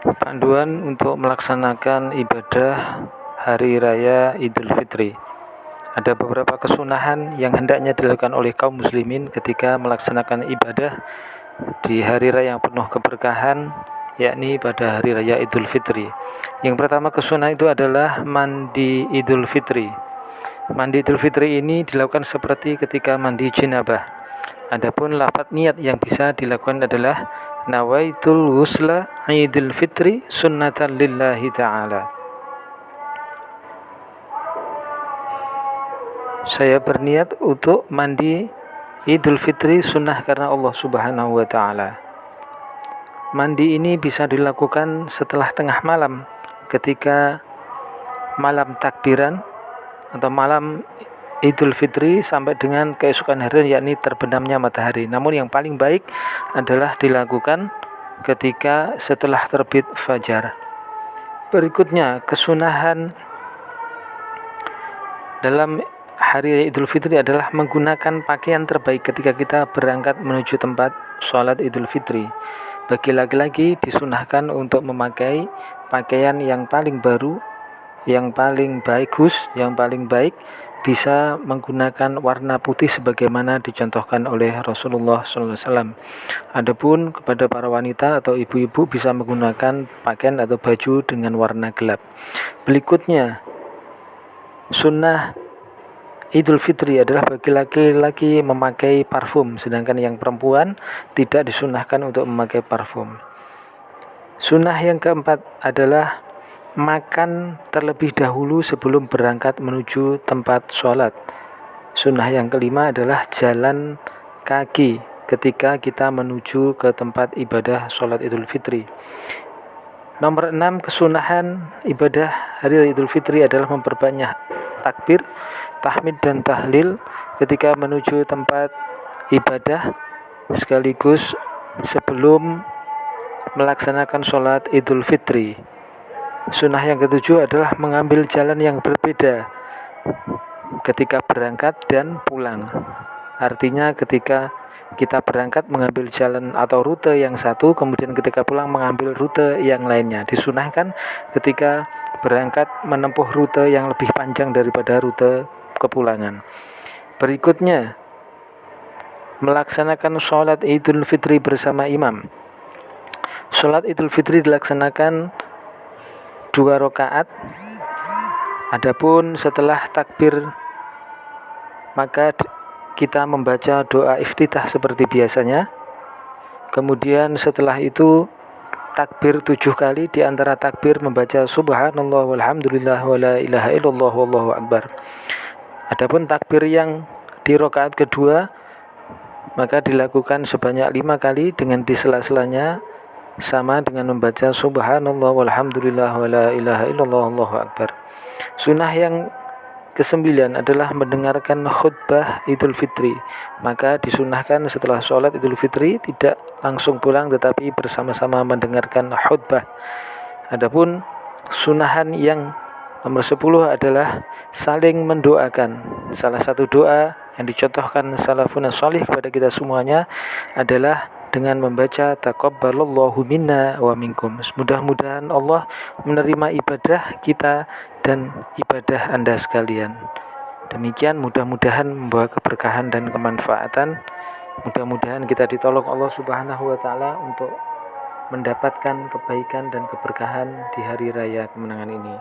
Panduan untuk melaksanakan ibadah Hari Raya Idul Fitri. Ada beberapa kesunahan yang hendaknya dilakukan oleh kaum muslimin ketika melaksanakan ibadah di hari raya yang penuh keberkahan, yakni pada hari raya Idul Fitri. Yang pertama kesunahan itu adalah mandi Idul Fitri. Mandi Idul Fitri ini dilakukan seperti ketika mandi jenabah. Adapun lafaz niat yang bisa dilakukan adalah nawaitul ghusla Idul Fitri sunnatan lillahi ta'ala. Saya berniat untuk mandi Idul Fitri sunnah karena Allah Subhanahu wa ta'ala. Mandi ini bisa dilakukan setelah tengah malam, ketika malam takbiran atau malam Idul Fitri sampai dengan keesokan hari, yakni terbenamnya matahari. Namun yang paling baik adalah dilakukan ketika setelah terbit fajar. Berikutnya, kesunahan dalam hari Idul Fitri adalah menggunakan pakaian terbaik ketika kita berangkat menuju tempat sholat Idul Fitri. Bagi laki-laki disunahkan untuk memakai pakaian yang paling baru, yang paling bagus, yang paling baik, bisa menggunakan warna putih sebagaimana dicontohkan oleh Rasulullah SAW. Adapun kepada para wanita atau ibu-ibu bisa menggunakan pakaian atau baju dengan warna gelap. Berikutnya, sunnah Idul Fitri adalah bagi laki-laki memakai parfum, sedangkan yang perempuan tidak disunahkan untuk memakai parfum. Sunnah yang keempat adalah makan terlebih dahulu sebelum berangkat menuju tempat sholat. Sunnah yang kelima adalah jalan kaki ketika kita menuju ke tempat ibadah sholat Idul Fitri. Nomor 6, kesunahan ibadah hari Idul Fitri adalah memperbanyak takbir, tahmid dan tahlil ketika menuju tempat ibadah sekaligus sebelum melaksanakan sholat Idul Fitri. Sunnah yang ketujuh adalah mengambil jalan yang berbeda ketika berangkat dan pulang. Artinya ketika kita berangkat mengambil jalan atau rute yang satu, kemudian ketika pulang mengambil rute yang lainnya. Disunahkan ketika berangkat menempuh rute yang lebih panjang daripada rute kepulangan. Berikutnya, melaksanakan sholat Idul Fitri bersama imam. Sholat Idul Fitri dilaksanakan 2 rakaat. Adapun setelah takbir maka kita membaca doa iftitah seperti biasanya. Kemudian setelah itu takbir 7 kali, di antara takbir membaca subhanallah walhamdulillah wala ilaha illallah wallahu akbar. Adapun takbir yang di rakaat kedua maka dilakukan sebanyak 5 kali dengan di sela-selanya sama dengan membaca subhanallah walhamdulillah wala ilaha illallah wallahu akbar. Sunnah yang ke-9 adalah mendengarkan khutbah Idul Fitri. Maka disunahkan setelah sholat Idul Fitri tidak langsung pulang tetapi bersama-sama mendengarkan khutbah. Adapun sunahan yang nomor 10 adalah saling mendoakan. Salah satu doa yang dicontohkan salafun shalih kepada kita semuanya adalah dengan membaca taqabbalallahu minna wa minkum. Mudah-mudahan Allah menerima ibadah kita dan ibadah Anda sekalian. Demikian, mudah-mudahan membawa keberkahan dan kemanfaatan. Mudah-mudahan kita ditolong Allah Subhanahu wa taala untuk mendapatkan kebaikan dan keberkahan di hari raya kemenangan ini.